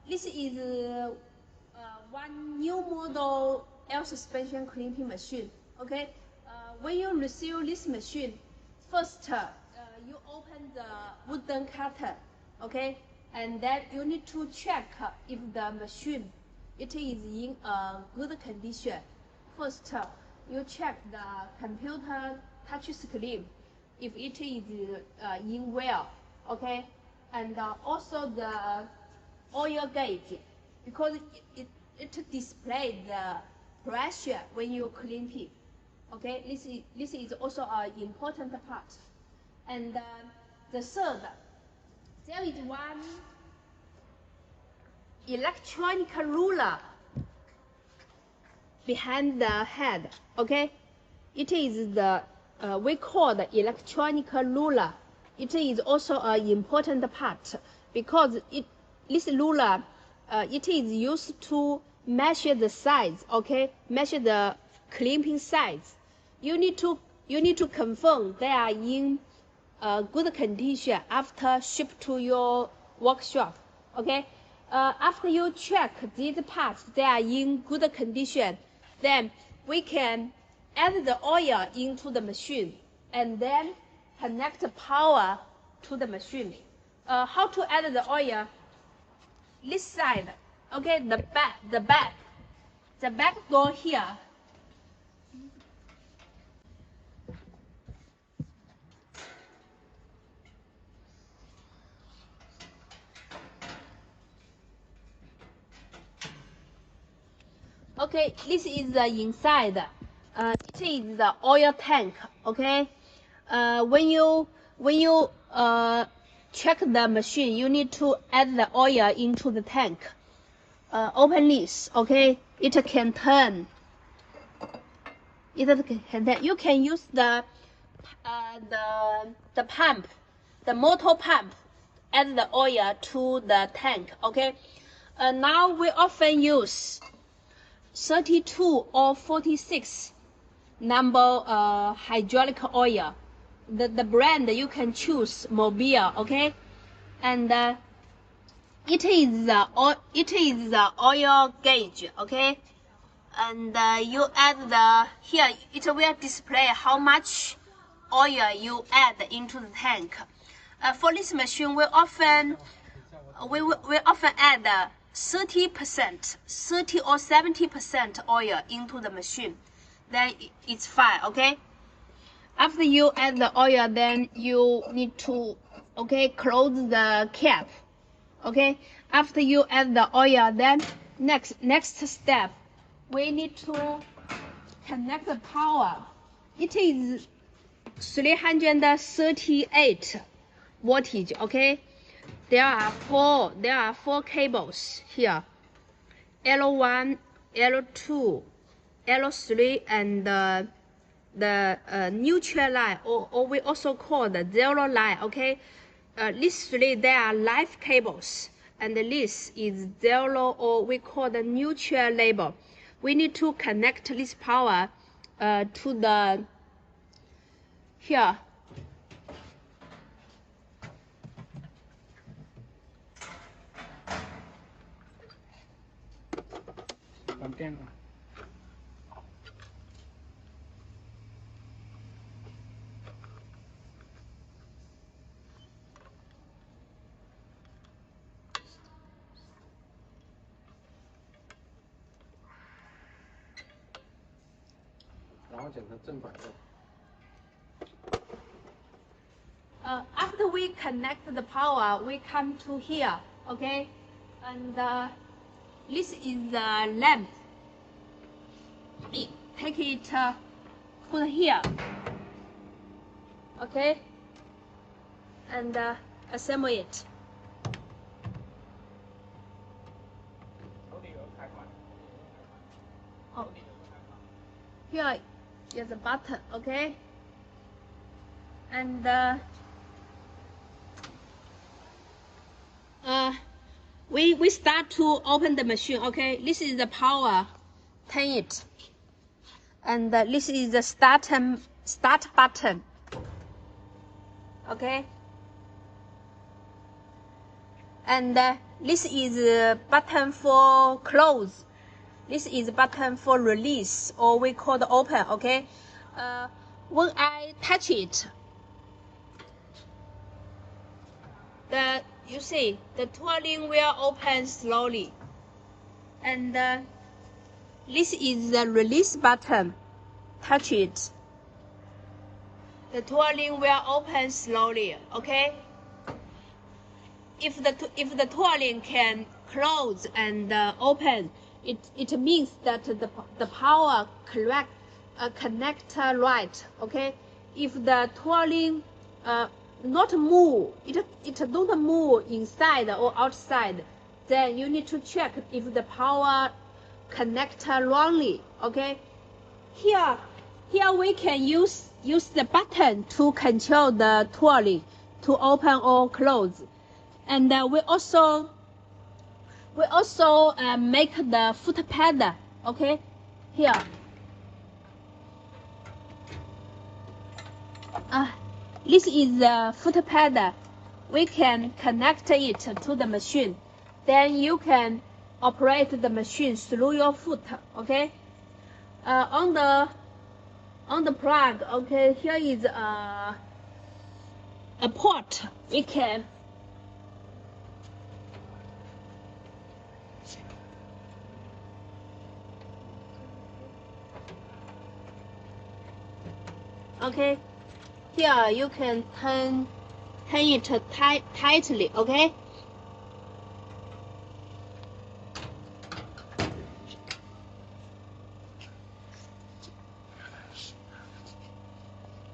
this is one new model air suspension crimping machine. Okay, when you receive this machine, first you open the wooden cutter. Okay, and then you need to check if the machine it is in a good condition. First, you check the computer touch screen if it is in well. Okay, and also the oil gauge, because it displays the pressure when you clean it. Okay, this is also an important part. And the third, there is one electronic ruler behind the head. Okay, it is the we call the electronic ruler. It is also an important part because this ruler it is used to measure the size. Okay, measure the crimping size. You need to confirm they are in good condition after ship to your workshop. Okay, after you check these parts they are in good condition, then we can add the oil into the machine and then connect the power to the machine. How to add the oil? This side, okay, the back door here. Okay, this is the inside. It is the oil tank. Okay, when you check the machine, you need to add the oil into the tank. Open this. Okay, it can turn. You can use the pump, the motor pump, add the oil to the tank. Okay, now we often use 32 or 46 number hydraulic oil. The brand you can choose Mobile. Okay, and it is the oil gauge. Okay, and you add the here it will display how much oil you add into the tank. For this machine, we often add 30%, 30 or 70% oil into the machine. Then it's fine. Okay. After you add the oil, then you need to close the cap. Okay. After you add the oil, then next step, we need to connect the power. It is 338 voltage. Okay. There are four cables here, L1, L2, L3, and the neutral line, or we also call the zero line. Okay, these three they are live cables, and this is zero, or we call the neutral label. We need to connect this power to the here. After we connect the power, we come to here. Okay, and this is the lamp. Take it, put here. Okay, and assemble it. Oh, here is a button. Okay, and we start to open the machine. Okay, this is the power. Turn it, and this is the start button. Okay, And this is button for close. This is button for release, or we call the open. Okay. When I touch it, you see the twirling will open slowly. And this is the release button. Touch it. The twirling will open slowly. Okay. If the twirling can close and open, it means that the power connect right. Okay. If the twirling not move, it don't move inside or outside, then you need to check if the power connect wrongly. Okay. Here we can use the button to control the twirling to open or close. And we also make the foot pad. Okay, here. This is the foot pad. We can connect it to the machine. Then you can operate the machine through your foot. Okay. On the plug. Okay, here is a port. We can. Okay, here you can turn it tightly. Okay.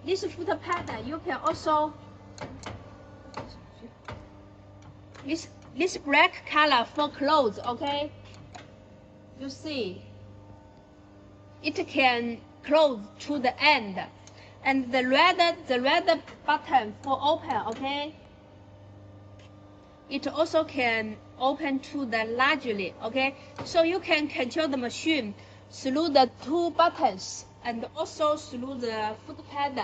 This foot pad you can also this black color for clothes. Okay, you see it can close to the end. And the red button for open. Okay, it also can open to the largely. Okay, so you can control the machine through the two buttons and also through the foot pad.